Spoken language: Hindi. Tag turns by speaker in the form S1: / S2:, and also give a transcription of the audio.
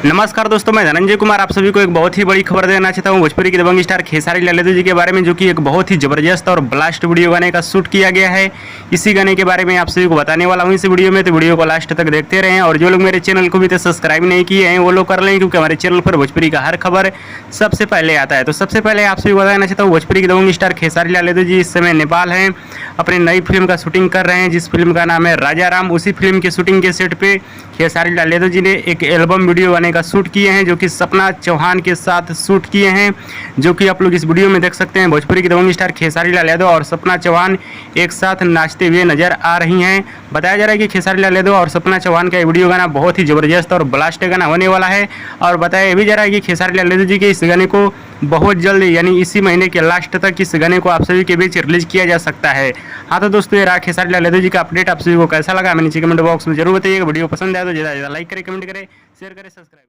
S1: नमस्कार दोस्तों, मैं धनंजय कुमार आप सभी को एक बहुत ही बड़ी खबर देना चाहता हूं। भोजपुरी के दबंग स्टार खेसारी लाल यादव जी के बारे में, जो कि एक बहुत ही जबरदस्त और ब्लास्ट वीडियो गाने का शूट किया गया है। इसी गाने के बारे में आप सभी को बताने वाला हूं इस वीडियो में, तो वीडियो को लास्ट तक देखते रहें। और जो लोग मेरे चैनल को भी तो सब्सक्राइब नहीं किए हैं वो लोग कर लें, क्योंकि हमारे चैनल पर भोजपुरी का हर खबर सबसे पहले आता है। तो सबसे पहले आप सभी को बताना चाहता हूँ, भोजपुरी के दबंग स्टार खेसारी लाल यादव जी इस समय नेपाल हैं, अपनी नई फिल्म का शूटिंग कर रहे हैं, जिस फिल्म का नाम है राजा राम। उसी फिल्म के शूटिंग के सेट पे खेसारी लाल यादव जी ने एक एल्बम वीडियो गाने का शूट किए हैं, जो कि सपना चौहान के साथ शूट किए हैं, जो कि आप लोग इस वीडियो में देख सकते हैं। भोजपुरी के दबंग स्टार खेसारी लाल यादव और सपना चौहान एक साथ नाचते हुए नजर आ रही हैं। बताया जा रहा है कि खेसारी लाल यादव और सपना चौहान का ये वीडियो गाना बहुत ही जबरदस्त और ब्लास्ट गाना होने वाला है। और बताया भी जा रहा है कि खेसारी लाल यादव जी के इस गाने को बहुत जल्द, यानी इसी महीने के लास्ट तक इस गाने को आप सभी के बीच रिलीज किया जा सकता है। हाँ तो दोस्तों, ये रहा खेसारी लाल यादव जी का अपडेट। आप सभी को कैसा लगा हमें नीचे कमेंट बॉक्स में जरूर बताइएगा। वीडियो पसंद आया तो ज़्यादा लाइक करें, कमेंट करें, शेयर करें, सब्सक्राइब